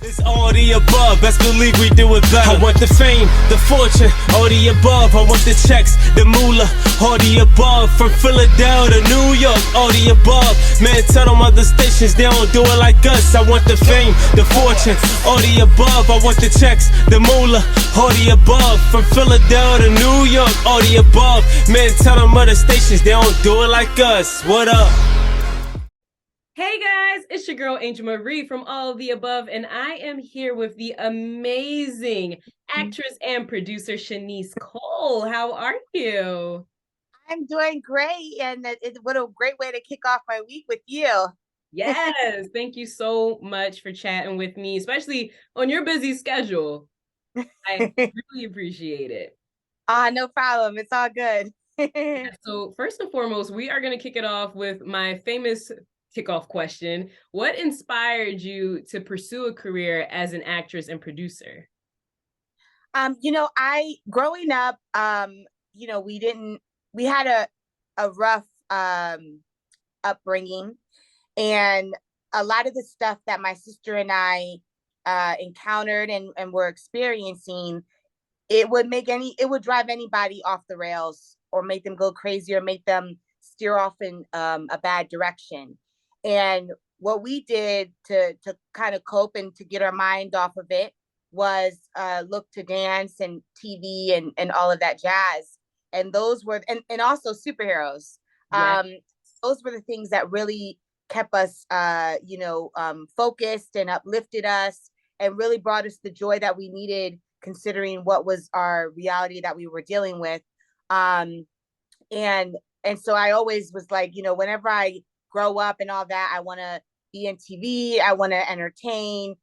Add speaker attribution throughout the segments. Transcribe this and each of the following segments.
Speaker 1: It's all the above, best believe we do it better. I want the fame, the fortune, all the above. I want the checks, the moolah, all the above. From Philadelphia to New York, all the above. Man, tell them other stations they don't do it like us. I want the fame, the fortune, all the above. I want the checks, the moolah, all the above. From Philadelphia to New York, all the above. Man, tell them other stations they don't do it like us. What up?
Speaker 2: Hey guys, it's your girl Angel Marie from All of the Above, and I am here with the amazing actress and producer Shaniece Cole. How are you?
Speaker 3: I'm doing great, and what a great way to kick off my week with you.
Speaker 2: Yes, thank you so much for chatting with me, especially on your busy schedule. I really appreciate it.
Speaker 3: No problem. It's all good.
Speaker 2: So first and foremost, we are going to kick it off with my famous kickoff question. What inspired you to pursue a career as an actress and producer?
Speaker 3: I growing up, we had a rough upbringing, and a lot of the stuff that my sister and I encountered and were experiencing, it would drive anybody off the rails or make them go crazy or make them steer off in a bad direction. And what we did to kind of cope and to get our mind off of it was look to dance and TV and all of that jazz. And those were, and also superheroes.
Speaker 2: Yeah.
Speaker 3: Those were the things that really kept us, focused and uplifted us and really brought us the joy that we needed, considering what was our reality that we were dealing with. And so I always was like, whenever I grow up and all that, I want to be in TV. I want to entertain,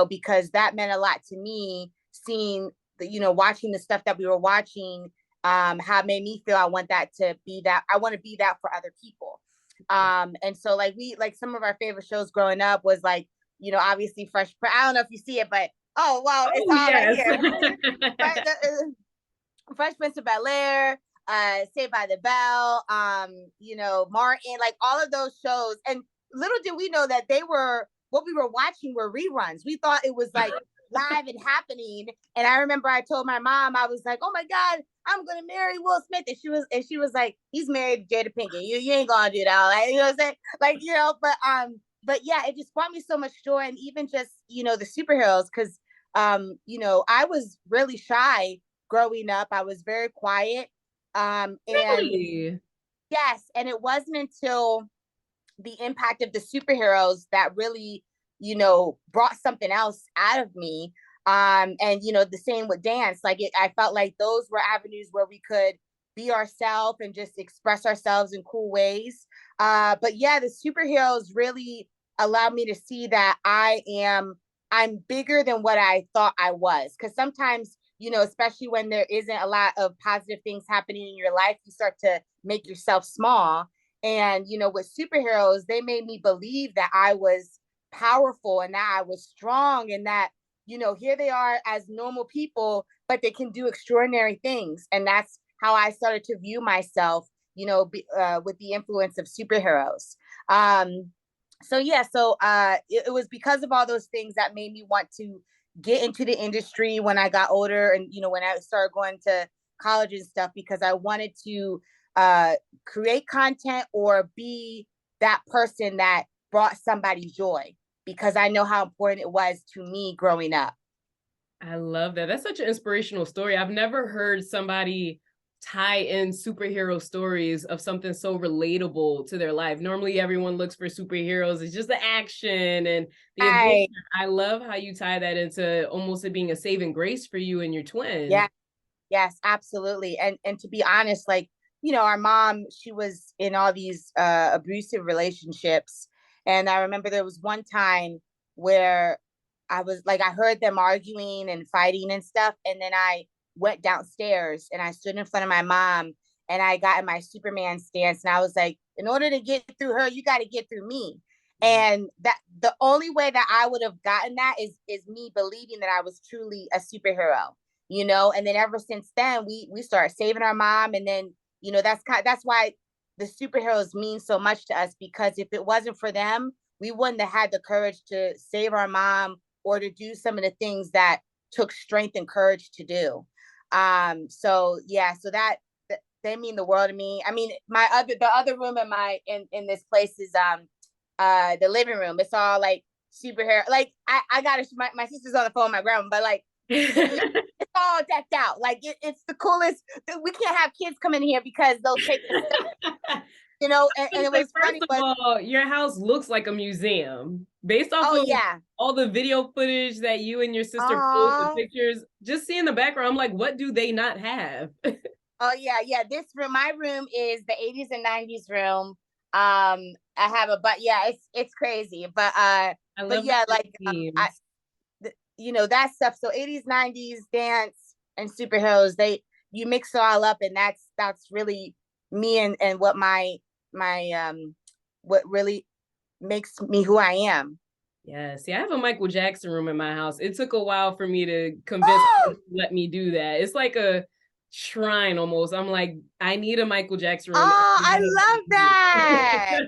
Speaker 3: because that meant a lot to me, seeing watching the stuff that we were watching, how it made me feel. I want to be that for other people. And so like some of our favorite shows growing up was like, obviously Fresh Prince. I don't know if you see it, but it's all
Speaker 2: yes.
Speaker 3: Right here. Fresh Prince of Bel-Air, Saved by the Bell, Martin, like all of those shows. And little did we know that what we were watching were reruns. We thought it was like live and happening. And I remember I told my mom, I was like, "Oh my God, I'm gonna marry Will Smith." And she was like, "He's married to Jada Pinkett. You ain't gonna do that." Like, what I'm saying? Like, but yeah, it just brought me so much joy. And even just, the superheroes, because I was really shy growing up. I was very quiet.
Speaker 2: Really?
Speaker 3: Yes, and it wasn't until the impact of the superheroes that really, brought something else out of me. And the same with dance. I felt like those were avenues where we could be ourselves and just express ourselves in cool ways. But yeah, the superheroes really allowed me to see that I'm bigger than what I thought I was. Because sometimes, especially when there isn't a lot of positive things happening in your life, you start to make yourself small. And, with superheroes, they made me believe that I was powerful and that I was strong and that, here they are as normal people, but they can do extraordinary things. And that's how I started to view myself, with the influence of superheroes. It was because of all those things that made me want to get into the industry when I got older and, when I started going to college and stuff, because I wanted to create content or be that person that brought somebody joy, because I know how important it was to me growing up.
Speaker 2: I love that. That's such an inspirational story. I've never heard somebody tie in superhero stories of something so relatable to their life. Normally everyone looks for superheroes. It's just the action and the adventure. I love how you tie that into almost it being a saving grace for you and your twin.
Speaker 3: Yeah. Yes, absolutely. And to be honest, like, our mom, she was in all these abusive relationships. And I remember there was one time where I heard them arguing and fighting and stuff. And then I went downstairs and I stood in front of my mom and I got in my Superman stance. And I was like, in order to get through her, you got to get through me. And that the only way that I would have gotten that is me believing that I was truly a superhero, and then ever since then, we started saving our mom. And then, that's why the superheroes mean so much to us, because if it wasn't for them, we wouldn't have had the courage to save our mom or to do some of the things that took strength and courage to do. So yeah, so that they mean the world to me. I mean, the other room in this place is the living room. It's all like superhero. Like I got my sister's on the phone with my grandma, but like it's all decked out. Like it's the coolest. We can't have kids come in here because they'll take the stuff. You know, and it was funny.
Speaker 2: First of all, your house looks like a museum based off of all the video footage that you and your sister post, the pictures. Just seeing the background, I'm like, what do they not have?
Speaker 3: Oh yeah. This room, my room is the 80s and 90s room. I have it's crazy, but yeah, like you know, that stuff. So 80s, 90s dance and superheroes, you mix it all up, and that's really me and what my what really makes me who I am.
Speaker 2: Yeah, see, I have a Michael Jackson room in my house. It took a while for me to convince them to let me do that. It's like a shrine almost. I'm like, I need a Michael Jackson room.
Speaker 3: Oh, I love that.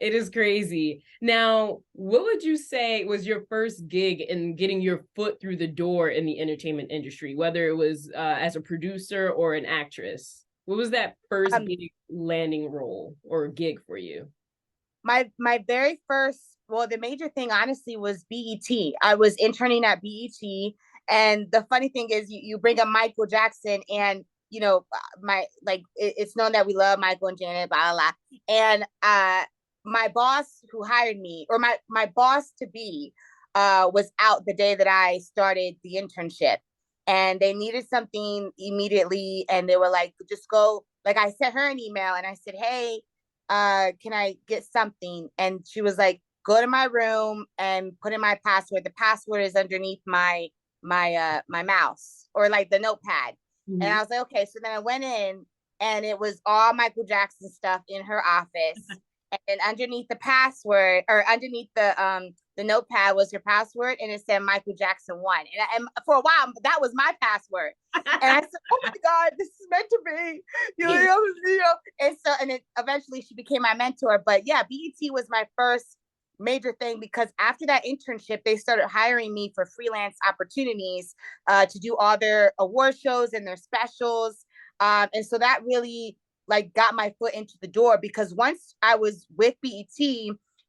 Speaker 2: It is crazy. Now, what would you say was your first gig in getting your foot through the door in the entertainment industry, whether it was as a producer or an actress? What was that first big landing role or gig for you?
Speaker 3: My very first, well, the major thing honestly was BET. I was interning at BET, and the funny thing is, you bring up Michael Jackson, and you know, it's known that we love Michael and Janet, blah blah blah. And my boss who hired me, or my boss to be, was out the day that I started the internship, and they needed something immediately, and they were like, just go. Like, I sent her an email and I said, hey, can I get something? And she was like, go to my room and put in my password. The password is underneath my mouse, or like the notepad. Mm-hmm. And I was like, okay. So then I went in, and it was all Michael Jackson stuff in her office. And underneath the password, or underneath the notepad, was her password, and it said Michael Jackson 1. And for a while, that was my password. And I said, "Oh my God, this is meant to be." You know. And then eventually she became my mentor. But yeah, BET was my first major thing, because after that internship, they started hiring me for freelance opportunities to do all their award shows and their specials. And so that really like got my foot into the door, because once I was with BET,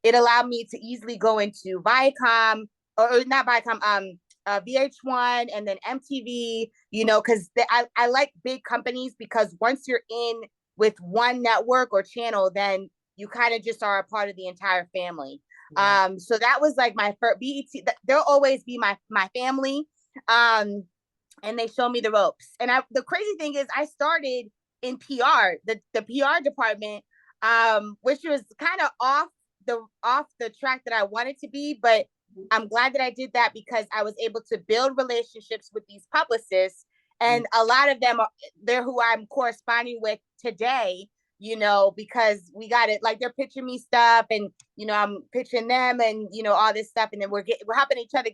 Speaker 3: it allowed me to easily go into Viacom, or not Viacom, VH1, and then MTV, you know, because I like big companies, because once you're in with one network or channel, then you kind of just are a part of the entire family. Yeah. So that was like my first BET. They'll always be my family. And they show me the ropes. And the crazy thing is, I started in PR, the PR department, which was kind of off the track that I wanted to be, but I'm glad that I did that, because I was able to build relationships with these publicists, and a lot of them they're who I'm corresponding with today, you know, because we got it, like they're pitching me stuff, and you know, I'm pitching them, and you know, all this stuff, and then we're helping each other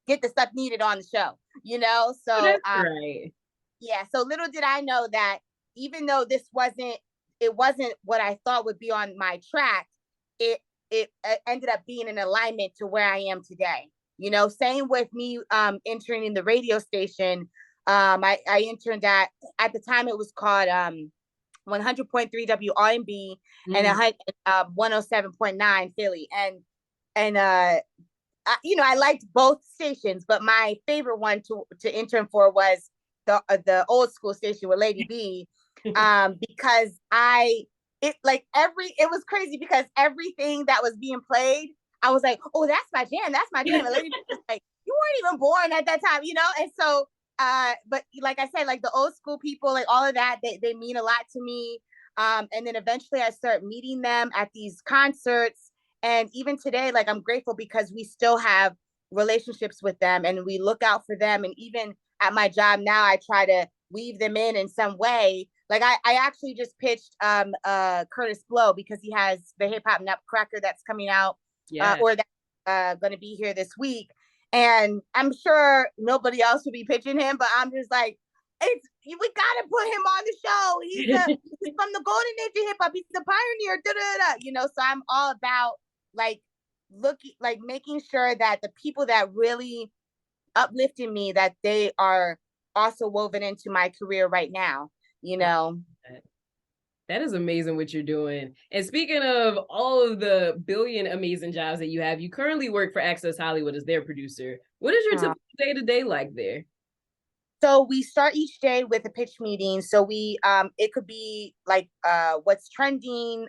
Speaker 3: get the stuff needed on the show, you know. So
Speaker 2: that's right.
Speaker 3: Yeah, so little did I know that even though it wasn't what I thought would be on my track, it ended up being in alignment to where I am today. You know, same with me interning the radio station. I interned at the time it was called 100.3 WRNB and 107.9 Philly, and you know, I liked both stations, but my favorite one to intern for was the old school station with Lady B. Because it was crazy, because everything that was being played, I was like, oh, that's my jam. And Lady was like, you weren't even born at that time, you know? And so, but like I said, like the old school people, like all of that, they mean a lot to me. And then eventually I start meeting them at these concerts. And even today, like, I'm grateful because we still have relationships with them, and we look out for them. And even at my job now, I try to weave them in some way. Like I actually just pitched Curtis Blow, because he has the Hip Hop Nutcracker that's coming out, or that's going to be here this week. And I'm sure nobody else will be pitching him, but I'm just like, we got to put him on the show. He's from the golden age of hip hop. He's the pioneer, you know. So I'm all about like making sure that the people that really uplifted me, that they are also woven into my career right now, you know.
Speaker 2: That is amazing what you're doing. And speaking of all of the billion amazing jobs that you have, you currently work for Access Hollywood as their producer. What is your typical day-to-day like there?
Speaker 3: So we start each day with a pitch meeting. So it could be like what's trending,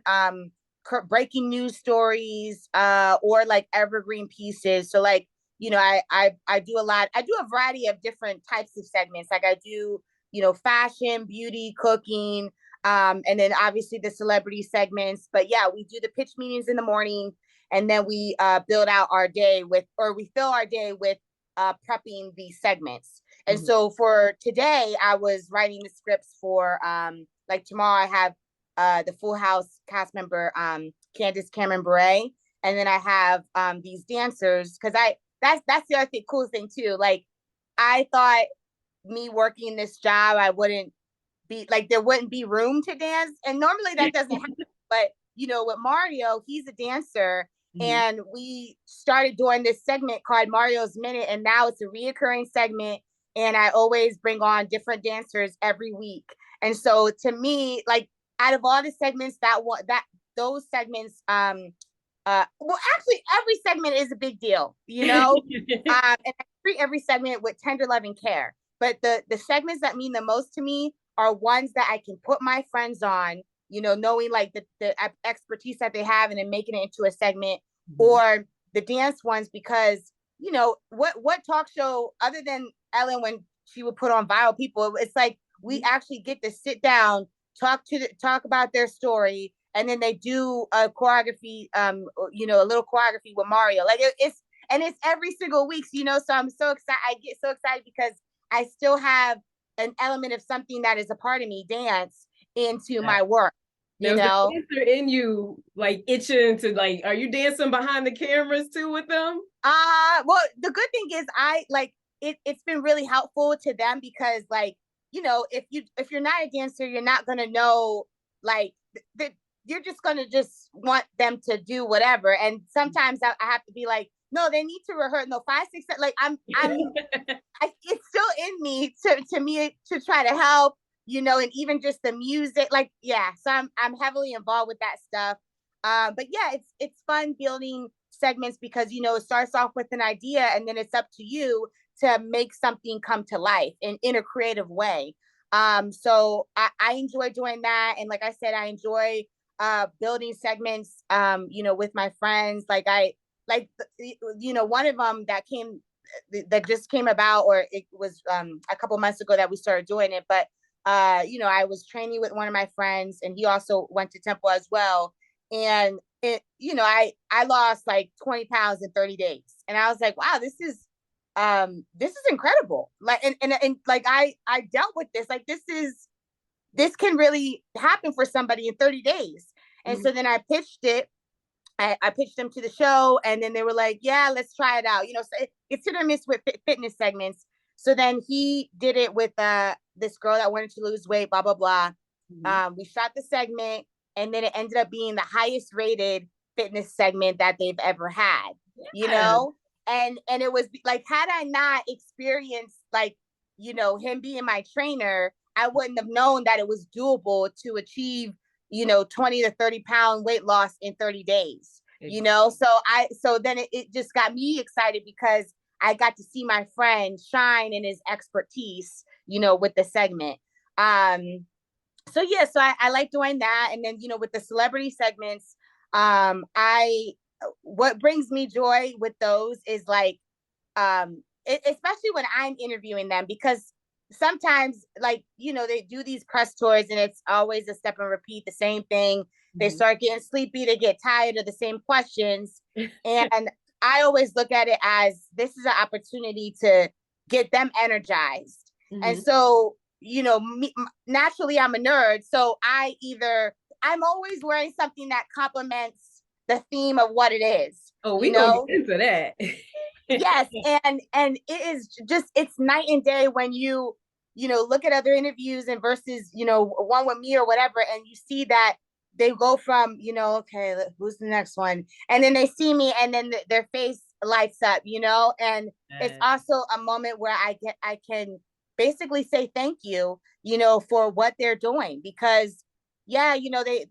Speaker 3: breaking news stories, or like evergreen pieces. So like, I do a variety of different types of segments. Like I do, fashion, beauty, cooking, and then obviously the celebrity segments. But yeah, we do the pitch meetings in the morning, and then we fill our day with prepping these segments. And so for today, I was writing the scripts for like tomorrow I have the Full House cast member Candace Cameron Bure, and then I have these dancers, because that's the other cool thing too. Like I thought me working this job, I wouldn't be like, there wouldn't be room to dance, and normally that doesn't happen. But with Mario, he's a dancer. And we started doing this segment called Mario's Minute, and now it's a reoccurring segment. And I always bring on different dancers every week. And so to me, like out of all the segments, those segments, well, actually every segment is a big deal, and I treat every segment with tender love and care. But the segments that mean the most to me are ones that I can put my friends on, knowing like the expertise that they have, and then making it into a segment, or the dance ones, because what talk show other than Ellen, when she would put on Viral People, it's like we actually get to sit down, talk about their story, and then they do a choreography, a little choreography with Mario. Like it's every single week, so I'm so excited. I get so excited because I still have an element of something that is a part of me, dance, into my work.
Speaker 2: Now, is the dancer in you like itching to like? Are you dancing behind the cameras too with them?
Speaker 3: Well, the good thing is it's been really helpful to them, because like, if you're not a dancer, you're not gonna know, like you're just gonna want them to do whatever. And sometimes I have to be like, no, they need to rehearse. No, 5, 6, 7, like it's still in me to try to help, and even just the music, like, yeah. So I'm heavily involved with that stuff. But yeah, it's fun building segments, because it starts off with an idea, and then it's up to you to make something come to life in a creative way. So I enjoy doing that, and like I said, I enjoy building segments with my friends. Like one of them that just came about, or it was a couple months ago that we started doing it. But I was training with one of my friends, and he also went to Temple as well. And I lost like 20 pounds in 30 days. And I was like, wow, this is incredible. Like, and like, I dealt with this, like, this can really happen for somebody in 30 days. And so then I pitched it. I pitched them to the show, and then they were like, yeah, let's try it out. So it's hit or miss with fitness segments. So then he did it with this girl that wanted to lose weight, blah, blah, blah. We shot the segment, and then it ended up being the highest rated fitness segment that they've ever had, and it was like, had I not experienced, like, him being my trainer, I wouldn't have known that it was doable to achieve, 20 to 30 pound weight loss in 30 days, so then it just got me excited, because I got to see my friend shine in his expertise, with the segment. So yeah, so I like doing that. And then, with the celebrity segments, what brings me joy with those is like, especially when I'm interviewing them, because sometimes, like, they do these press tours, and it's always a step and repeat, the same thing. They start getting sleepy, they get tired of the same questions. And I always look at it as, this is an opportunity to get them energized. And so, naturally I'm a nerd. So I'm always wearing something that complements the theme of what it is.
Speaker 2: Oh, we gonna get into that.
Speaker 3: Yes. And it is just, it's night and day when you look at other interviews and versus, one with me or whatever, and you see that they go from, you know, okay, who's the next one? And then they see me and then their face lights up, you know, and it's also a moment where I can basically say thank you, you know, for what they're doing, because yeah, you know, they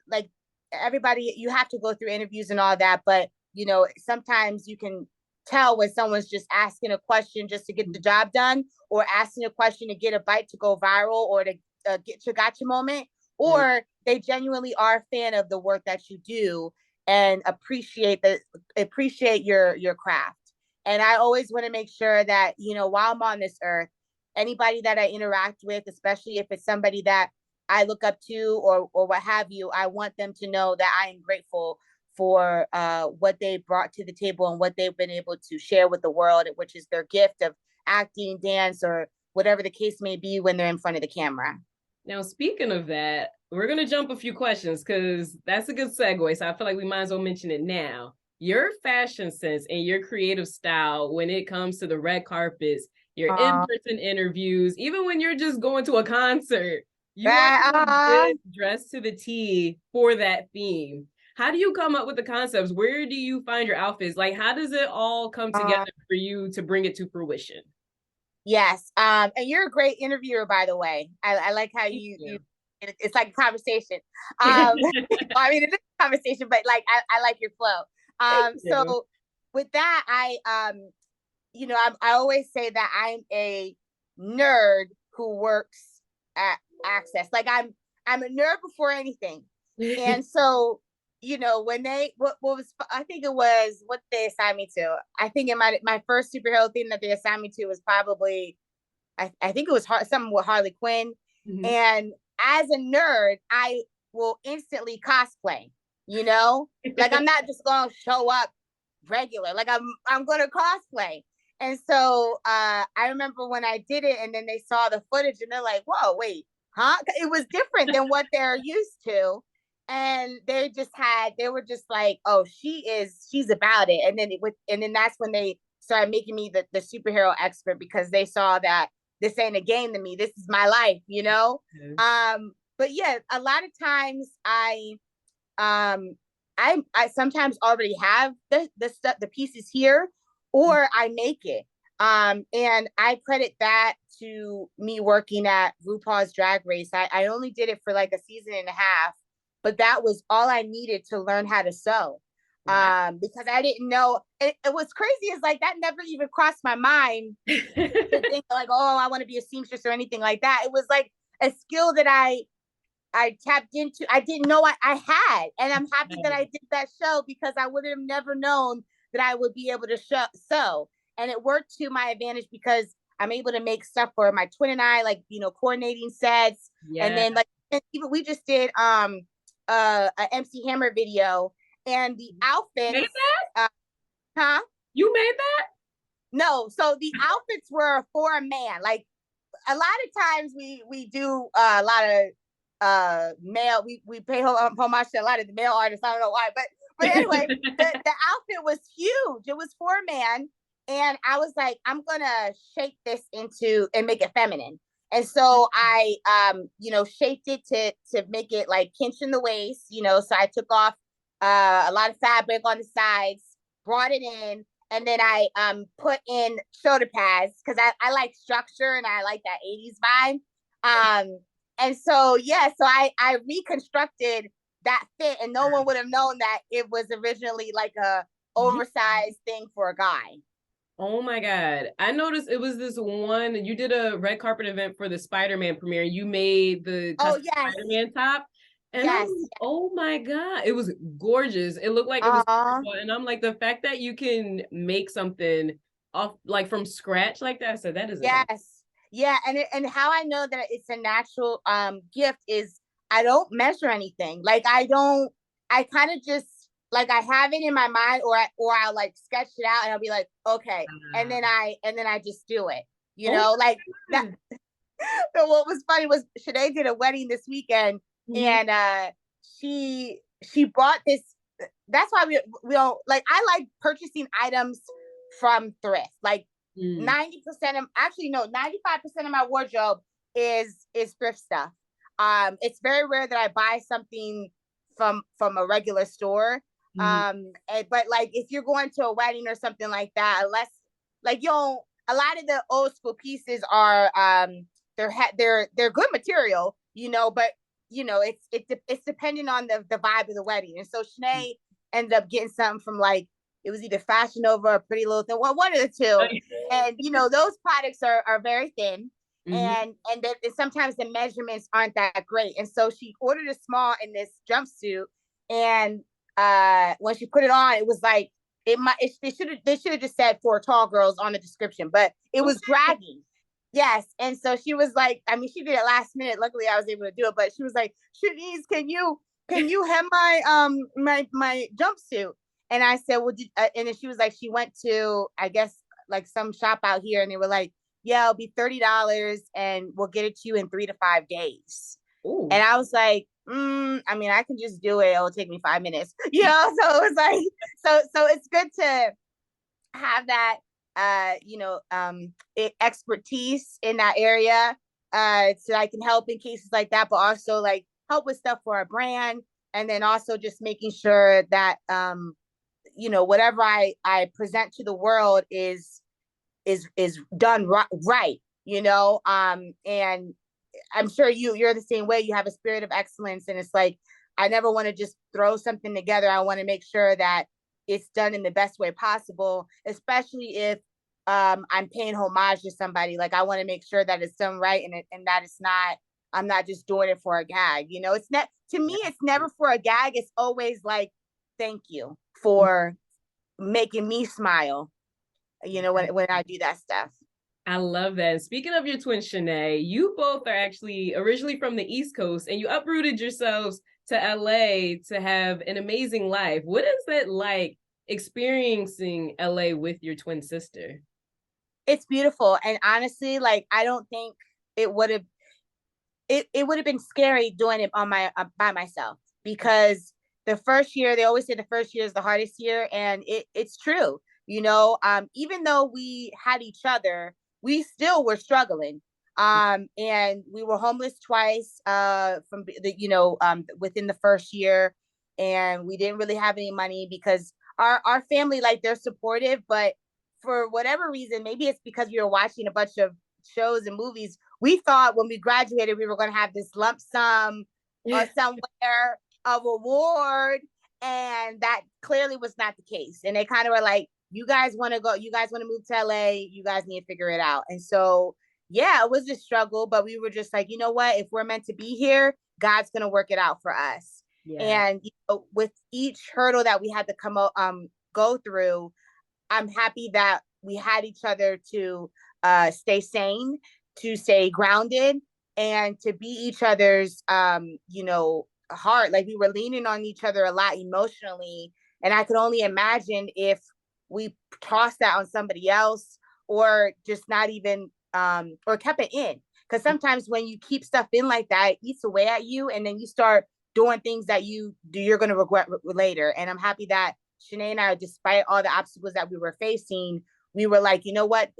Speaker 3: like everybody, you have to go through interviews and all that, but you know, sometimes you can tell when someone's just asking a question just to get the job done, or asking a question to get a bite to go viral, or to get your gotcha moment, or they genuinely are a fan of the work that you do and appreciate your craft. And I always want to make sure that, you know, while I'm on this earth, anybody that I interact with, especially if it's somebody that I look up to or what have you, I want them to know that I am grateful for what they brought to the table and what they've been able to share with the world, which is their gift of acting, dance, or whatever the case may be when they're in front of the camera.
Speaker 2: Now, speaking of that, we're going to jump a few questions because that's a good segue. So I feel like we might as well mention it now. Your fashion sense and your creative style when it comes to the red carpets, your in-person interviews, even when you're just going to a concert, you are dressed to the T for that theme. How do you come up with the concepts? Where do you find your outfits? Like, how does it all come together for you to bring it to fruition?
Speaker 3: Yes. And you're a great interviewer, by the way. I like how you it's like a conversation. I mean, it is a conversation, but like, I like your flow. So with that, you know, I always say that I'm a nerd who works at Access. Like I'm a nerd before anything. And so, you know, when what was, I think it was what they assigned me to. I think my first superhero thing that they assigned me to was probably, I think it was something with Harley Quinn. Mm-hmm. And as a nerd, I will instantly cosplay, you know, like I'm not just going to show up regular, like I'm going to cosplay. And so I remember when I did it and then they saw the footage and they're like, whoa, wait, huh? It was different than what they're used to. And they were just like, oh, she's about it. And then that's when they started making me the superhero expert, because they saw that this ain't a game to me. This is my life, you know? Mm-hmm. But yeah, a lot of times I sometimes already have the stuff, the pieces here, or I make it. And I credit that to me working at RuPaul's Drag Race. I only did it for like a season and a half, but that was all I needed to learn how to sew. Because I didn't know. It was crazy. It's like that never even crossed my mind to think like, oh, I want to be a seamstress or anything like that. It was like a skill that I tapped into. I didn't know I had. And I'm happy that I did that show, because I would have never known that I would be able to sew. And it worked to my advantage, because I'm able to make stuff for my twin and I, like, you know, coordinating sets. Yeah. And then like, even we just did a MC Hammer video, and the outfits.
Speaker 2: Made that?
Speaker 3: Huh?
Speaker 2: You made that?
Speaker 3: No. So the outfits were for a man. Like a lot of times we do a lot of male. We pay homage to a lot of the male artists. I don't know why, but anyway, the outfit was huge. It was for a man, and I was like, I'm gonna shape this and make it feminine. And so I you know, shaped it to make it like cinch in the waist. You know, so I took off a lot of fabric on the sides, brought it in, and then I put in shoulder pads, because I like structure and I like that 80s vibe. And so yeah, so I reconstructed that fit, and no one would have known that it was originally like a oversized thing for a guy.
Speaker 2: Oh my God. I noticed it was this one, you did a red carpet event for the Spider-Man premiere. You made the Spider-Man top. And I was, oh my God, it was gorgeous. It looked like it was beautiful. And I'm like, the fact that you can make something off like from scratch like that. So that is
Speaker 3: amazing. Yeah. And how I know that it's a natural gift is I don't measure anything. Like I kind of just like I have it in my mind, or I'll like sketch it out and I'll be like, okay. And then I just do it, you know, like that. So what was funny was Shanae did a wedding this weekend. Mm-hmm. And she bought this. That's why we don't like. I like purchasing items from thrift. Like 90% of 95% of my wardrobe is thrift stuff. It's very rare that I buy something from a regular store. But like if you're going to a wedding or something like that, unless like a lot of the old school pieces are they're good material, but it's depending on the vibe of the wedding. And so Shanae ended up getting something from like, it was either Fashion Nova or Pretty Little Thing, one of the two. And those products are very thin. And sometimes the measurements aren't that great. And so she ordered a small in this jumpsuit, and when she put it on, it was like they should have just said for tall girls on the description, but it was dragging. Yes. And so she was like, I mean, she did it last minute. Luckily I was able to do it, but she was like, Shaniece, can you hem my jumpsuit? And I said, well, and then she was like, she went to, I guess, like some shop out here, and they were like, yeah, it'll be $30 and we'll get it to you in 3 to 5 days. Ooh. And I was like, I mean, I can just do it. It'll take me 5 minutes, So it was like, so it's good to have that, expertise in that area, so I can help in cases like that, but also like help with stuff for our brand. And then also just making sure that, whatever I present to the world is done right, and I'm sure you're the same way. You have a spirit of excellence, and it's like, I never want to just throw something together. I want to make sure that it's done in the best way possible, especially if I'm paying homage to somebody. Like, I want to make sure that it's done right, and that it's not, I'm not just doing it for a gag. It's not, to me, it's never for a gag. It's always like, thank you for making me smile, when I do that stuff.
Speaker 2: I love that. Speaking of your twin, Shanae, you both are actually originally from the East Coast, and you uprooted yourselves to LA to have an amazing life. What is that like, experiencing LA with your twin sister?
Speaker 3: It's beautiful. And honestly, like, I don't think it would have been scary doing it by myself, because the first year, they always say the first year is the hardest year. And it's true. Even though we had each other, we still were struggling. And we were homeless twice, from within the first year. And we didn't really have any money, because our family, like, they're supportive, but for whatever reason, maybe it's because we were watching a bunch of shows and movies, we thought when we graduated, we were going to have this lump sum or somewhere of award. And that clearly was not the case. And they kind of were like, you guys want to move to LA, you guys need to figure it out. And so, yeah, it was a struggle, but we were just like, you know what, if we're meant to be here, God's going to work it out for us. Yeah. And with each hurdle that we had to go through, I'm happy that we had each other to stay sane, to stay grounded, and to be each other's, heart. Like, we were leaning on each other a lot emotionally. And I could only imagine if we tossed that on somebody else, or just not even, or kept it in. Because sometimes when you keep stuff in like that, it eats away at you. And then you start doing things that you're going to regret later. And I'm happy that Shanae and I, despite all the obstacles that we were facing, we were like, you know what,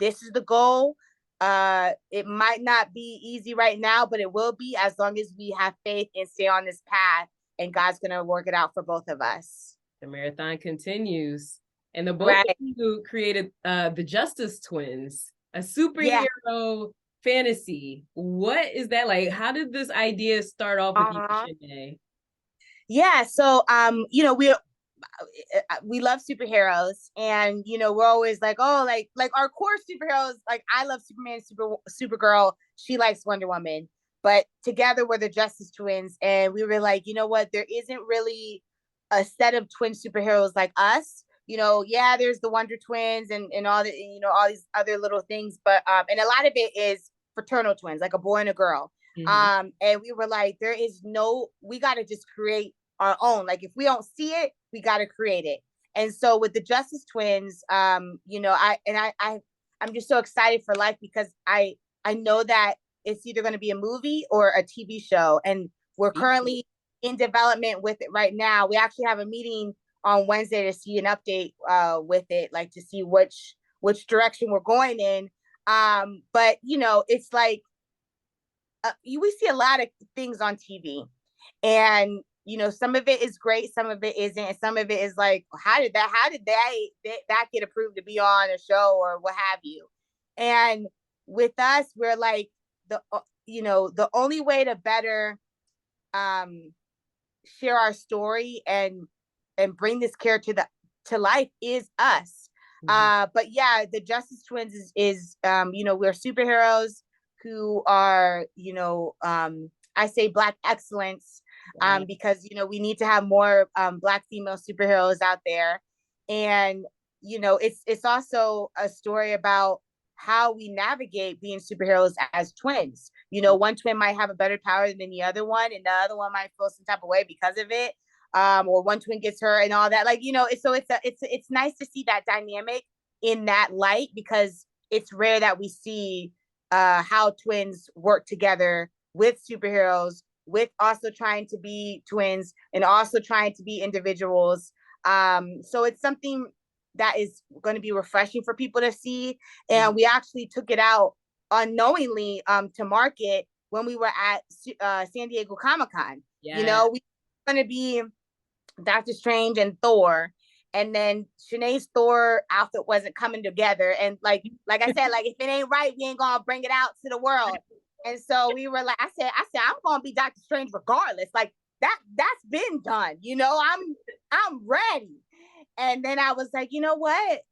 Speaker 3: this is the goal. It might not be easy right now, but it will be, as long as we have faith and stay on this path, and God's going to work it out for both of us.
Speaker 2: The marathon continues. And the both of you created the Justice Twins, a superhero fantasy. What is that like? How did this idea start off with you, Shanae?
Speaker 3: Yeah, so we love superheroes, and we're always like, oh, like our core superheroes, like, I love Superman, Supergirl, she likes Wonder Woman, but together we're the Justice Twins. And we were like, you know what, there isn't really a set of twin superheroes like us. There's the Wonder Twins and all the, all these other little things, but and a lot of it is fraternal twins, like a boy and a girl. And we were like, we got to just create our own. Like, if we don't see it, we got to create it. And so with the Justice Twins, I'm just so excited for life, because I know that it's either going to be a movie or a TV show, and we're currently in development with it right now. We actually have a meeting on Wednesday to see an update with it, like, to see which direction we're going in. But it's like, we see a lot of things on TV, and some of it is great, some of it isn't, and some of it is like, how did that get approved to be on a show or what have you? And with us, we're like the only way to better share our story and bring this character to life is us. But yeah, the Justice Twins is we're superheroes who are, I say Black excellence, because we need to have more Black female superheroes out there. And it's also a story about how we navigate being superheroes as twins. One twin might have a better power than the other one, and the other one might feel some type of way because of it. Or one twin gets hurt and all that. It's nice to see that dynamic in that light, because it's rare that we see how twins work together with superheroes, with also trying to be twins and also trying to be individuals. So it's something that is going to be refreshing for people to see. And we actually took it out unknowingly to market when we were at San Diego Comic-Con. We were going to be Doctor Strange and Thor, and then Shanae's Thor outfit wasn't coming together. And like I said, like, if it ain't right, we ain't gonna bring it out to the world. And so we were like, I said, I'm gonna be Doctor Strange regardless. Like that's been done. I'm ready. And then I was like, you know what?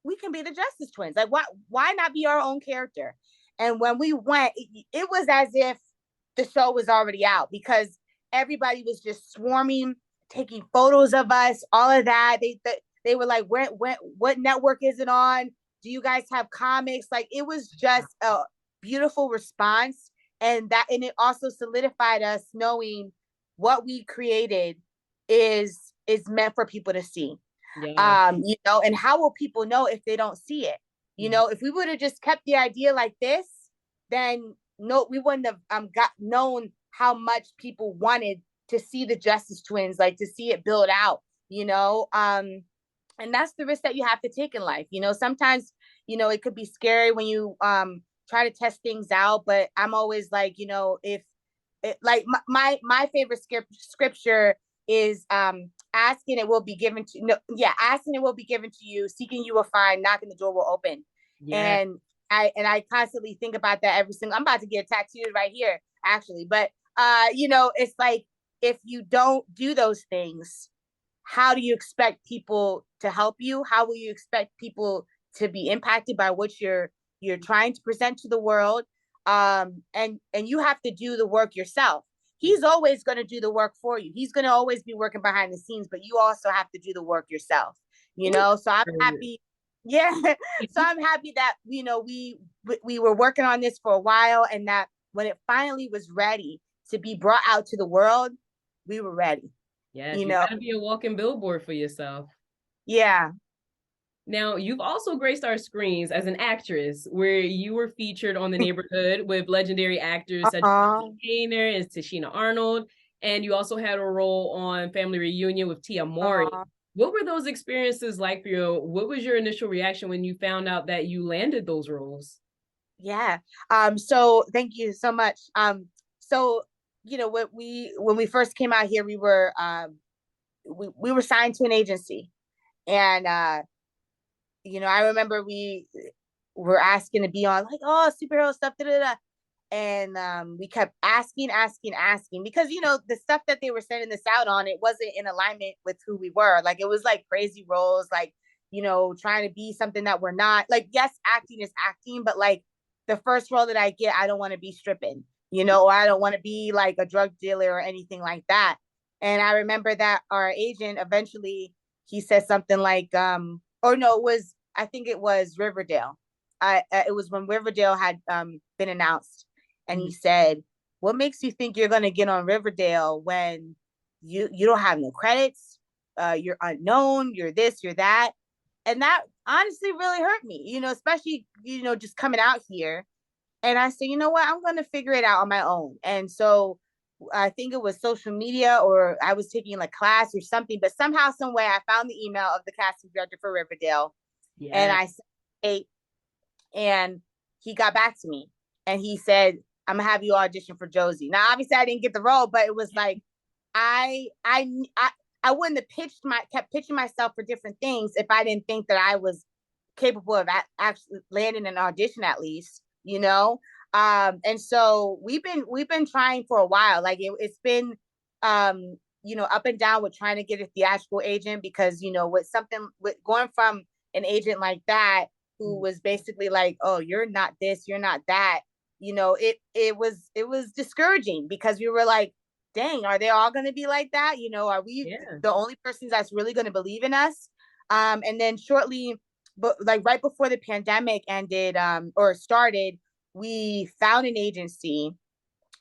Speaker 3: We can be the Justice Twins. Like, why not be our own character? And when we went, it was as if the show was already out, because everybody was just swarming, taking photos of us, all of that. They were like, what network is it on? Do you guys have comics? Like, it was just a beautiful response. And it also solidified us knowing what we created is meant for people to see. And how will people know if they don't see it? If we would have just kept the idea like this, then we wouldn't have got known how much people wanted to see the Justice Twins, like to see it build out, and that's the risk that you have to take in life. Sometimes, it could be scary when you try to test things out, but I'm always like, if it, like my favorite scripture is asking, it will be given to asking, it will be given to you, seeking, you will find, knocking, the door will open. And I constantly think about that every single. I'm about to get a tattoo right here, actually, but it's like, if you don't do those things, how do you expect people to help you? How will you expect people to be impacted by what you're trying to present to the world? And you have to do the work yourself. He's always going to do the work for you. He's going to always be working behind the scenes, but you also have to do the work yourself, So I'm happy. Yeah. So I'm happy that, we were working on this for a while, and that when it finally was ready to be brought out to the world, we were ready.
Speaker 2: Yeah, you gotta be a walking billboard for yourself.
Speaker 3: Yeah.
Speaker 2: Now, you've also graced our screens as an actress, where you were featured on The Neighborhood with legendary actors such as Kainer and Tashina Arnold, and you also had a role on Family Reunion with Tia Mowry. What were those experiences like for you? What was your initial reaction when you found out that you landed those roles?
Speaker 3: Yeah. So thank you so much. So when we first came out here, we were signed to an agency, and I remember we were asking to be on, like, superhero stuff, and we kept asking because the stuff that they were sending us out on, it wasn't in alignment with who we were. Like, it was like crazy roles, like trying to be something that we're not. Like, yes, acting is acting, but like the first role that I get, I don't want to be stripping, or I don't want to be like a drug dealer or anything like that. And I remember that our agent eventually, he said something like, I think it was Riverdale. It was when Riverdale had been announced, and he said, "What makes you think you're going to get on Riverdale when you don't have no credits? You're unknown. You're this. You're that." And that honestly really hurt me. Especially just coming out here. And I said, you know what? I'm going to figure it out on my own. And so I think it was social media, or I was taking like class or something, but somehow, some way, I found the email of the casting director for Riverdale. And I said, hey, and he got back to me, and he said, I'm gonna have you audition for Josie. Now, obviously I didn't get the role, but it was like, I wouldn't have kept pitching myself for different things if I didn't think that I was capable of actually landing an audition at least, you know? And so we've been trying for a while. Like it's been, you know, up and down with trying to get a theatrical agent because, you know, with going from an agent like that, who was basically like, oh, you're not this, you're not that, you know, it was discouraging because we were like, dang, are they all going to be like that? You know, are we the only persons that's really going to believe in us? And then shortly, but like right before the pandemic ended, or started, we found an agency.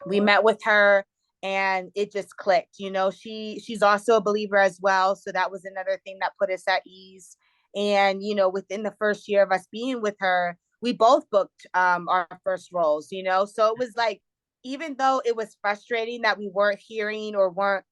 Speaker 3: We met with her and it just clicked. You know, she's also a believer as well. So that was another thing that put us at ease. And, you know, within the first year of us being with her, we both booked our first roles, you know? So it was like, even though it was frustrating that we weren't hearing or weren't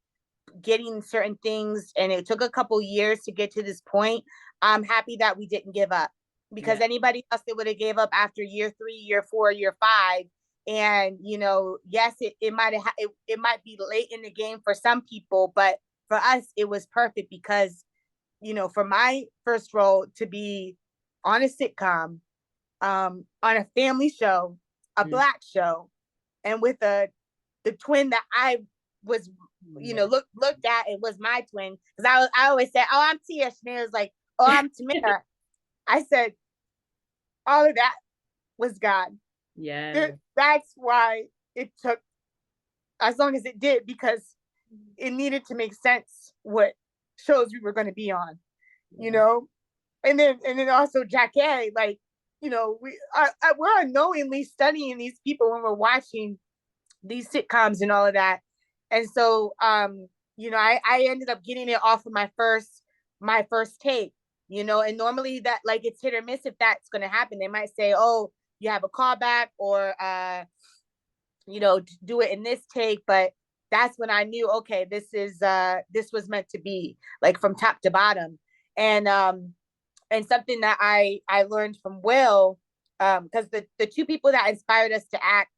Speaker 3: getting certain things, and it took a couple years to get to this point, I'm happy that we didn't give up, because anybody else that would have gave up after year 3, year 4, year 5, and you know, yes, it might be late in the game for some people, but for us it was perfect because, you know, for my first role to be on a sitcom, on a family show, a Black show, and with the twin that I was, you know, looked at, it was my twin, because I always said, oh, I'm Tia. Shanae was like, oh, I'm Tamara. I said, all of that was God.
Speaker 2: Yeah.
Speaker 3: That's why it took as long as it did, because it needed to make sense what shows we were going to be on, you know? And then also Jackie, like, you know, we're unknowingly studying these people when we're watching these sitcoms and all of that. And so, you know, I ended up getting it off of my first take, you know, and normally that, like, it's hit or miss if that's going to happen. They might say, oh, you have a callback, or, you know, do it in this take. But that's when I knew, okay, this was meant to be, like, from top to bottom. And something that I learned from Will, because the two people that inspired us to act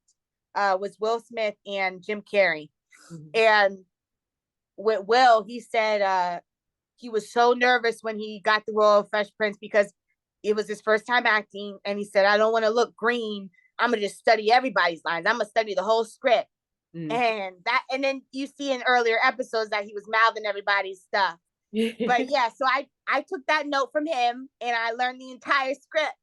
Speaker 3: was Will Smith and Jim Carrey. And with Will, he said he was so nervous when he got the role of Fresh Prince because it was his first time acting. And he said, I don't want to look green. I'm going to just study everybody's lines. I'm going to study the whole script. And then you see in earlier episodes that he was mouthing everybody's stuff. But yeah, so I took that note from him and I learned the entire script.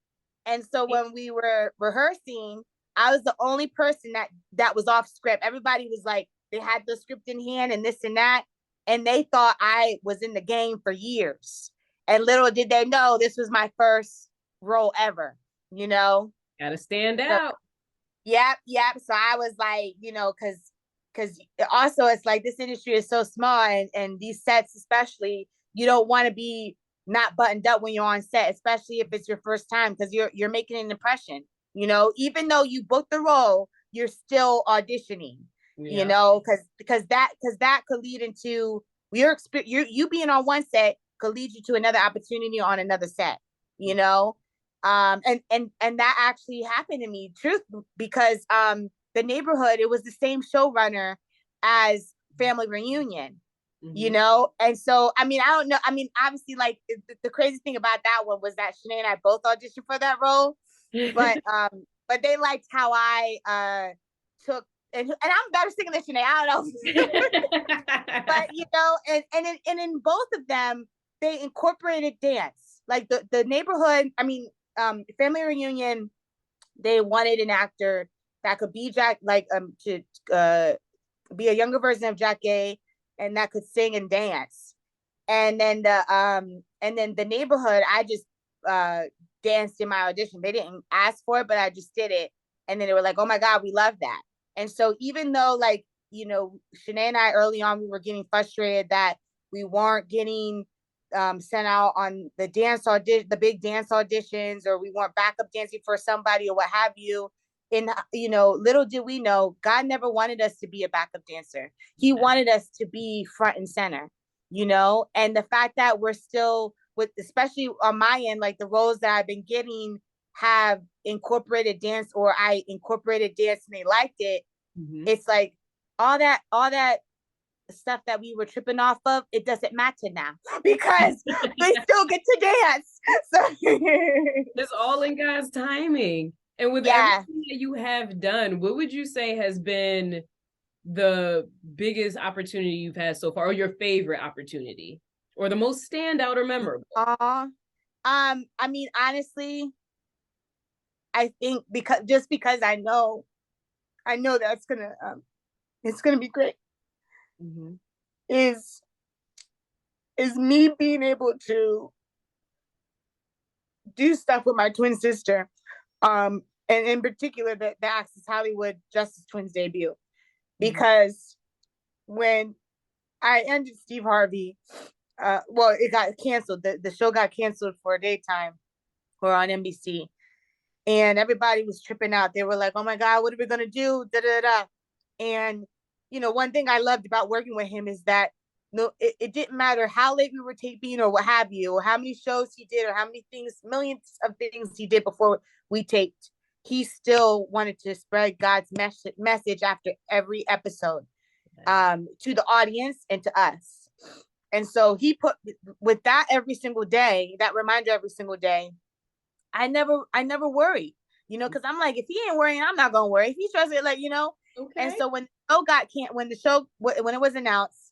Speaker 3: And so when we were rehearsing, I was the only person that was off script. Everybody was like, they had the script in hand and this and that. And they thought I was in the game for years. And little did they know this was my first role ever, you know?
Speaker 2: Gotta stand out.
Speaker 3: Yep. So I was like, you know, because also it's like this industry is so small, and these sets especially, you don't want to be not buttoned up when you're on set, especially if it's your first time, because you're making an impression, you know, even though you booked the role, you're still auditioning, you know, because that could lead into you being on one set could lead you to another opportunity on another set, you know. And that actually happened to me, truth, because The Neighborhood, it was the same showrunner as Family Reunion, you know? And so, I mean, I don't know. I mean, obviously, like, the crazy thing about that one was that Shanae and I both auditioned for that role, but they liked how I took, and I'm better singing than Shanae, I don't know. But, you know, and in both of them, they incorporated dance. Like the Neighborhood, I mean, Family Reunion, they wanted an actor that could be to be a younger version of Jackie, and that could sing and dance. And then the Neighborhood, I just danced in my audition. They didn't ask for it, but I just did it. And then they were like, oh my God, we love that. And so even though, like, you know, Shanae and I early on, we were getting frustrated that we weren't getting sent out on the big dance auditions, or we weren't backup dancing for somebody or what have you. And, you know, little did we know, God never wanted us to be a backup dancer. He wanted us to be front and center, you know. And the fact that we're still especially on my end, like the roles that I've been getting have incorporated dance, or I incorporated dance and they liked it. It's like all that stuff that we were tripping off of, it doesn't matter now because they still get to dance. So
Speaker 2: it's all in God's timing. And with everything that you have done, what would you say has been the biggest opportunity you've had so far, or your favorite opportunity, or the most standout or memorable?
Speaker 3: I mean, honestly, I think because I know that's gonna it's gonna be great. Mm-hmm. Is me being able to do stuff with my twin sister, and in particular the Access Hollywood Justice Twins debut, because when I ended Steve Harvey, well, it got canceled. The show got canceled for daytime or on NBC, and everybody was tripping out. They were like, "Oh my God, what are we gonna do?" Da da da. And one thing I loved about working with him is that it didn't matter how late we were taping or what have you, or how many shows he did, or how many things, millions of things he did before we taped. He still wanted to spread God's message after every episode, to the audience and to us. And so he put with that every single day, that reminder every single day. I never worried, because I'm like, if he ain't worrying, I'm not gonna worry. If he tries it, like, Okay. And so when the show when it was announced,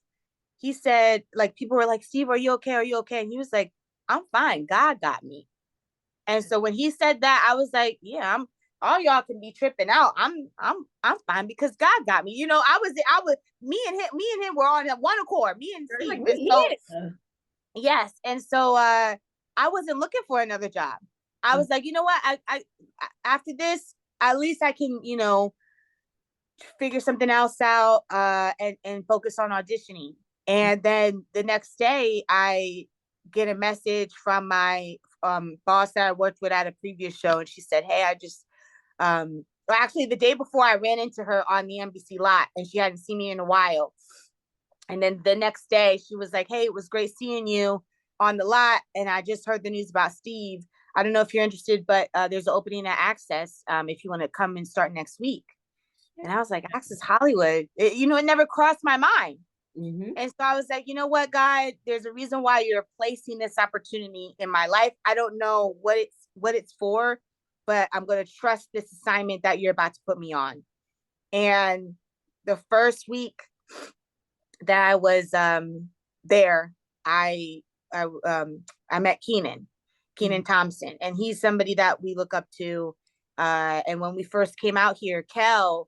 Speaker 3: he said, like, people were like, "Steve, are you okay? Are you okay?" And he was like, "I'm fine. God got me." And so when he said that, I was like, "Yeah, all y'all can be tripping out. I'm fine because God got me." Me and him were on one accord. Me and Steve. Like, yes. And so I wasn't looking for another job. I was like, you know what? I after this, at least I can, figure something else out, and focus on auditioning. And then the next day, I get a message from my boss that I worked with at a previous show, and she said, "Hey, I just actually the day before I ran into her on the NBC lot, and she hadn't seen me in a while. And then the next day, she was like, 'Hey, it was great seeing you on the lot, and I just heard the news about Steve. I don't know if you're interested, but there's an opening at Access if you want to come and start next week.'" And I was like, Access Hollywood, it never crossed my mind. Mm-hmm. And so I was like, you know what, God, there's a reason why you're placing this opportunity in my life. I don't know what it's for, but I'm going to trust this assignment that you're about to put me on. And the first week that I was there, I met Kenan Thompson, and he's somebody that we look up to. And when we first came out here, Kel,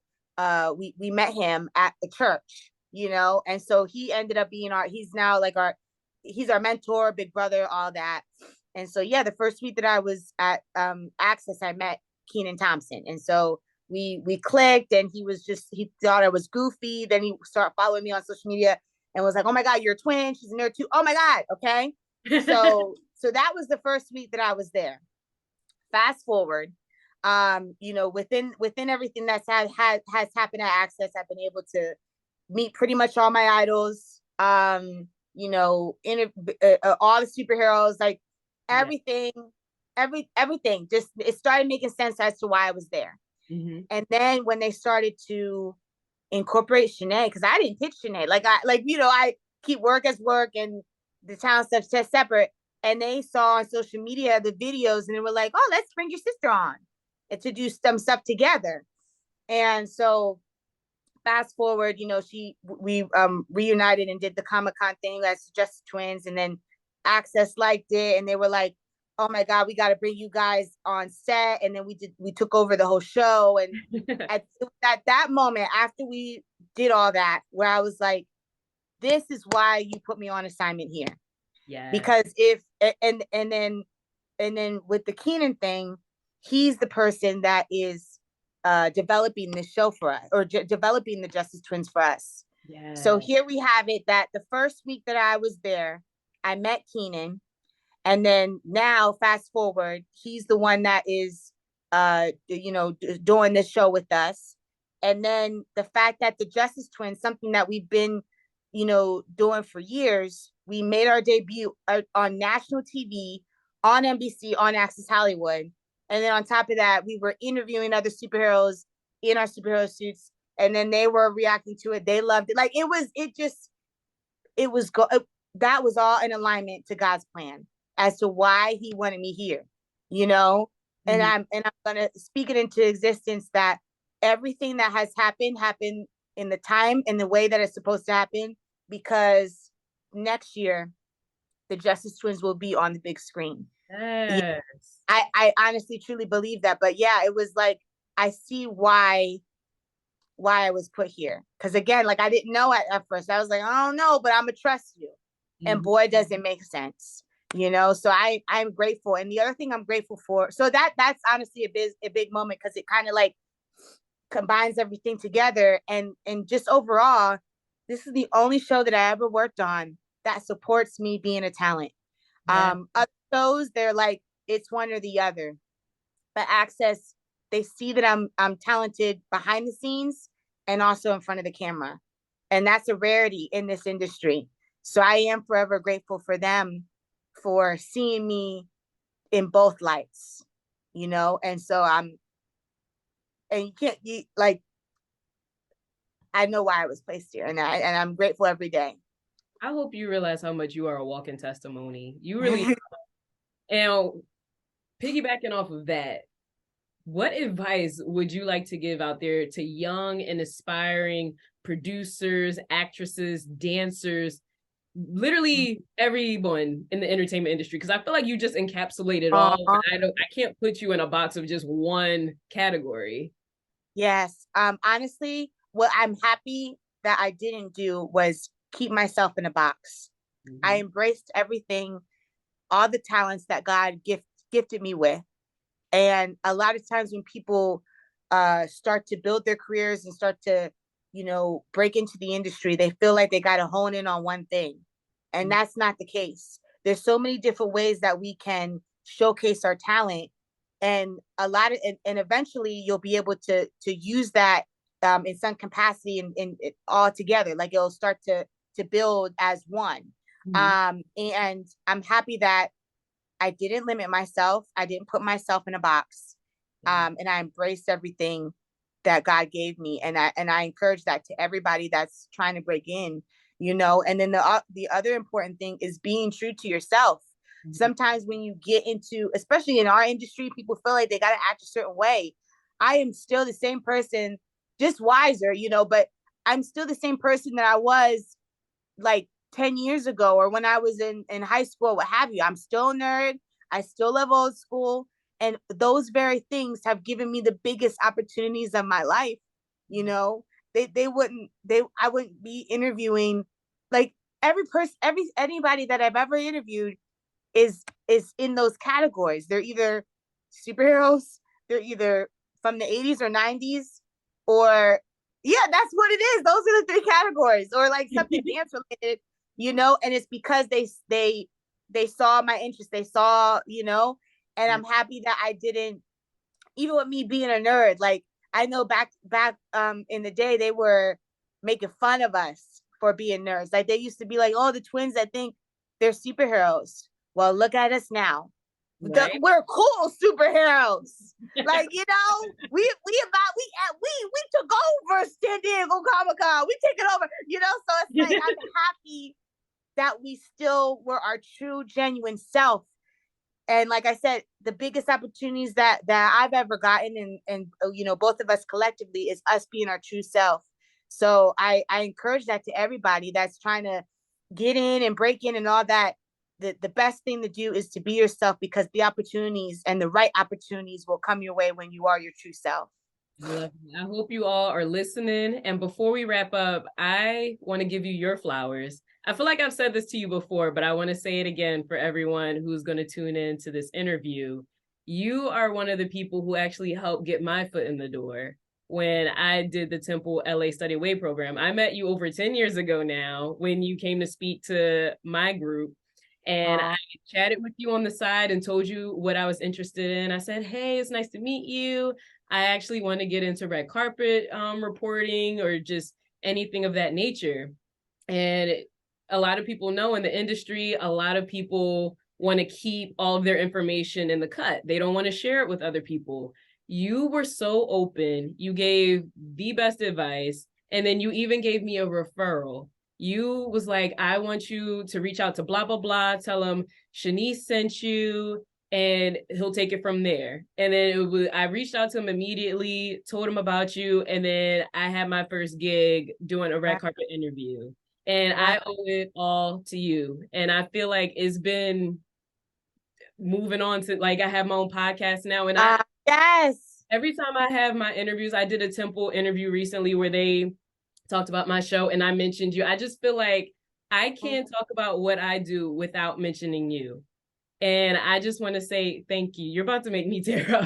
Speaker 3: we met him at the church, and so he ended up being he's now like he's our mentor, big brother, all that. And so, yeah, the first week that I was at Access, I met Kenan Thompson. And so we clicked, and he thought I was goofy. Then he started following me on social media and was like, "Oh my God, you're a twin. She's in there too. Oh my God." Okay. So that was the first week that I was there. Fast forward, within everything that's has happened at Access, I've been able to meet pretty much all my idols, all the superheroes, like everything, everything. Just it started making sense as to why I was there. Mm-hmm. And then when they started to incorporate Shanae, because I didn't pitch Shanae, I keep work as work and the talent stuff just separate. And they saw on social media the videos, and they were like, "Oh, let's bring your sister on and to do some stuff together." And so fast forward, we reunited and did the Comic-Con thing as Justice Twins, and then Access liked it, and they were like, "Oh my God, we got to bring you guys on set." And then we took over the whole show. And at that moment, after we did all that, where I was like, this is why you put me on assignment here. Yeah. Because and then with the Kenan thing, he's the person that is developing this show for us, or developing the Justice Twins for us. Yeah. So here we have it, that the first week that I was there, I met Kenan. And then now, fast forward, he's the one that is, doing this show with us. And then the fact that the Justice Twins, something that we've been, doing for years, we made our debut on national TV, on NBC, on Access Hollywood. And then on top of that, we were interviewing other superheroes in our superhero suits. And then they were reacting to it. They loved it. Like, it it was that was all in alignment to God's plan as to why he wanted me here, you know? And I'm gonna speak it into existence that everything that has happened in the time and the way that it's supposed to happen, because next year the Justice Twins will be on the big screen.
Speaker 2: Yes.
Speaker 3: I honestly truly believe that. But yeah, it was like, I see why I was put here. Because again, like I didn't know at first. I was like, I don't know, but I'm gonna trust you. And boy, does it make sense, you know? So I'm grateful. And the other thing I'm grateful for, so that's honestly a big moment, because it kind of like combines everything together. And just overall, this is the only show that I ever worked on that supports me being a talent.
Speaker 2: Yeah.
Speaker 3: Other shows, they're like, it's one or the other. But Access, they see that I'm talented behind the scenes and also in front of the camera. And that's a rarity in this industry. So I am forever grateful for them for seeing me in both lights, you know? And so I know why I was placed here, and I'm grateful every day.
Speaker 2: I hope you realize how much you are a walking testimony. You really and piggybacking off of that, what advice would you like to give out there to young and aspiring producers, actresses, dancers, literally everyone in the entertainment industry? Because I feel like you just encapsulated all. I can't put you in a box of just one category.
Speaker 3: Yes. Honestly, what I'm happy that I didn't do was keep myself in a box. I embraced everything, all the talents that God gifted me with. And a lot of times when people start to build their careers and start to, you know, break into the industry, they feel like they got to hone in on one thing. And that's not the case. There's so many different ways that we can showcase our talent. And and eventually you'll be able to use that in some capacity and all together. Like it'll start to build as one. And I'm happy that I didn't limit myself. I didn't put myself in a box. And I embraced everything that God gave me. And I encourage that to everybody that's trying to break in, you know. And then the other important thing is being true to yourself. Sometimes when you get into, especially in our industry, people feel like they got to act a certain way. I am still the same person, just wiser, you know, but I'm still the same person that I was like 10 years ago, or when I was in high school, what have you. I'm still a nerd. I still love old school. And those very things have given me the biggest opportunities of my life. You know, I wouldn't be interviewing like anybody that I've ever interviewed is in those categories. They're either superheroes, they're either from the 80s or 90s, or yeah, that's what it is. Those are the three categories, or like something dance related, you know. And it's because they saw my interest, they saw, you know. And I'm happy that I didn't, even with me being a nerd, like I know back in the day they were making fun of us for being nerds. Like they used to be like, oh, the twins that think they're superheroes. Well, look at us now. Right. We're cool superheroes. Like, you know, we took over San Diego Comic-Con. We take it over, you know. So it's like I'm happy that we still were our true, genuine self. And like I said, the biggest opportunities that I've ever gotten, and you know, both of us collectively, is us being our true self. So I encourage that to everybody that's trying to get in and break in and all that. The best thing to do is to be yourself, because the opportunities and the right opportunities will come your way when you are your true self.
Speaker 2: I hope you all are listening. And before we wrap up, I want to give you your flowers. I feel like I've said this to you before, but I want to say it again for everyone who's going to tune in to this interview. You are one of the people who actually helped get my foot in the door when I did the Temple LA Study Away program. I met you over 10 years ago now when you came to speak to my group. And I chatted with you on the side and told you what I was interested in. I said, hey, it's nice to meet you. I actually want to get into red carpet reporting or just anything of that nature. And a lot of people know in the industry, a lot of people want to keep all of their information in the cut. They don't want to share it with other people. You were so open. You gave the best advice. And then you even gave me a referral. You was like, I want you to reach out to blah, blah, blah, tell him Shaniece sent you and he'll take it from there. And then I reached out to him immediately, told him about you. And then I had my first gig doing a red carpet interview. And I owe it all to you. And I feel like it's been moving on to, like, I have my own podcast now. And
Speaker 3: yes,
Speaker 2: every time I have my interviews, I did a Temple interview recently where they talked about my show and I mentioned you. I just feel like I can't talk about what I do without mentioning you. And I just want to say thank you. You're about to make me tear up.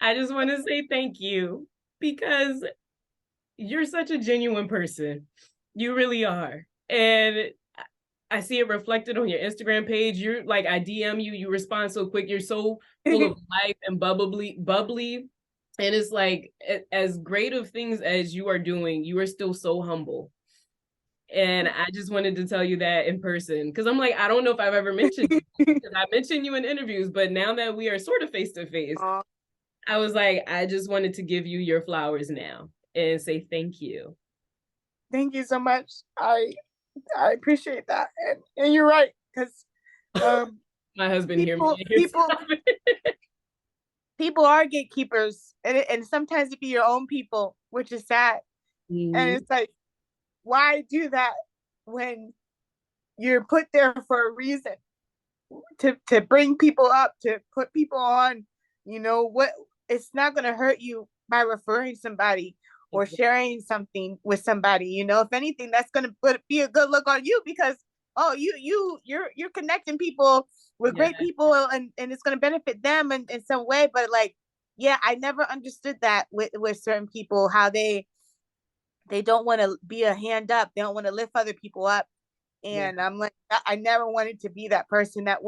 Speaker 2: I just want to say thank you because you're such a genuine person. You really are. And I see it reflected on your Instagram page. You're like, I DM you, you respond so quick. You're so full of life and bubbly. And it's like, as great of things as you are doing, you are still so humble. And I just wanted to tell you that in person. Because I'm like, I don't know if I've ever mentioned you. Because I mentioned you in interviews, but now that we are sort of face to face, I was like, I just wanted to give you your flowers now and say thank you.
Speaker 4: Thank you so much. I appreciate that. And you're right, because
Speaker 2: my husband
Speaker 3: people are gatekeepers, and sometimes it be your own people, which is sad.
Speaker 2: Mm-hmm.
Speaker 3: And it's like, why do that when you're put there for a reason? To bring people up, to put people on, what, it's not going to hurt you by referring somebody or sharing something with somebody. If anything, that's going to be a good look on you, because you're connecting people with great people, and it's going to benefit them in some way. But like, yeah, I never understood that with certain people, how they don't want to be a hand up, they don't want to lift other people up. And I'm like, I never wanted to be that person that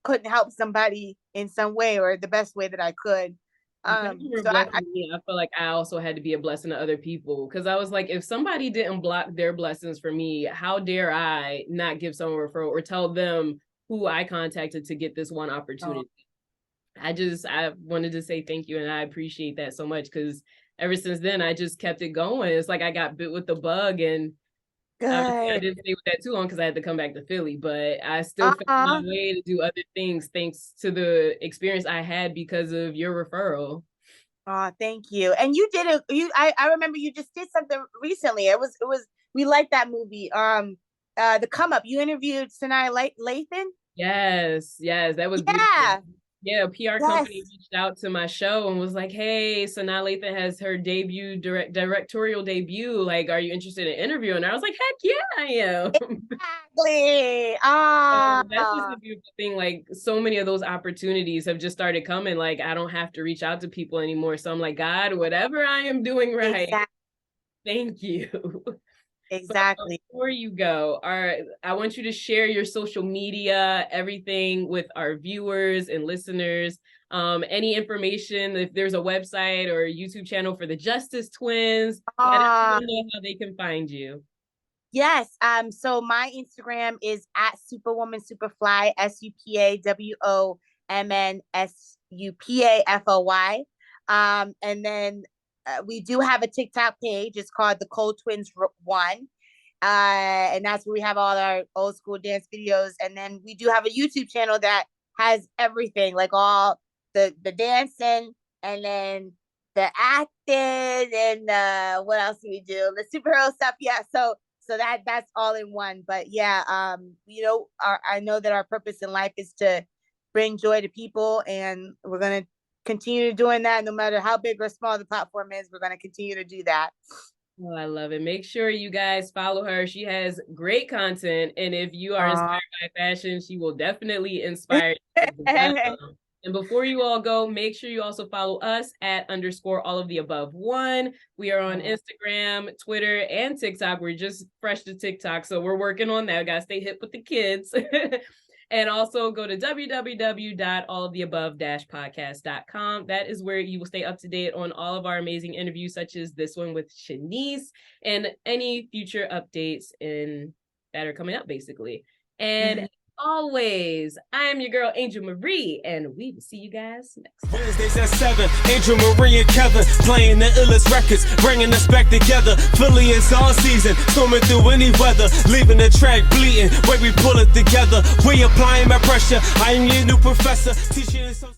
Speaker 3: couldn't help somebody in some way or the best way that I could.
Speaker 2: I feel like I also had to be a blessing to other people, because I was like, if somebody didn't block their blessings for me, how dare I not give someone a referral or tell them who I contacted to get this one opportunity. I wanted to say thank you, and I appreciate that so much, because ever since then I just kept it going. It's like I got bit with the bug, and I didn't stay with that too long because I had to come back to Philly, but I still found my way to do other things thanks to the experience I had because of your referral.
Speaker 3: Thank you. And you did I remember you just did something recently. It was we liked that movie. The Come Up. You interviewed Shanae Lathan.
Speaker 2: Yes, that was beautiful. Yeah, a PR company reached out to my show and was like, hey, Shanae Lathan has her directorial debut. Like, are you interested in interviewing? And I was like, heck yeah, I am.
Speaker 3: Exactly.
Speaker 2: So that's just a beautiful thing. Like, so many of those opportunities have just started coming. Like, I don't have to reach out to people anymore. So I'm like, God, whatever I am doing right, thank you.
Speaker 3: Exactly.
Speaker 2: But before you go, I want you to share your social media, everything with our viewers and listeners. Any information, if there's a website or a YouTube channel for the Justice Twins, let everyone know how they can find you.
Speaker 3: Yes. So my Instagram is at SuperwomanSuperfly, SuperWomanSuperFly. And then we do have a TikTok page. It's called the Cole Twins 1. And that's where we have all our old school dance videos. And then we do have a YouTube channel that has everything, like all the dancing, and then the acting, and what else do we do? The superhero stuff. Yeah. So that's all in one. But yeah, I know that our purpose in life is to bring joy to people, and we're going to continue doing that. No matter how big or small the platform is, we're going to continue to do that.
Speaker 2: Oh, I love it. Make sure you guys follow her. She has great content. And if you are inspired by fashion, she will definitely inspire you. And before you all go, make sure you also follow us at _all-of-the-above-1. We are on Instagram, Twitter, and TikTok. We're just fresh to TikTok, so we're working on that. We gotta stay hip with the kids. And also go to www.alloftheabove-podcast.com. That is where you will stay up to date on all of our amazing interviews, such as this one with Shaniece, and any future updates that are coming up, basically. And always. I am your girl, Angel Marie, and we will see you guys next time.
Speaker 1: Wednesdays at 7, Angel Marie and Kevin playing the illest records, bringing us back together. Philly is all season, storming through any weather, leaving the track bleeding. When we pull it together, we applying my pressure. I am your new professor, teaching you some.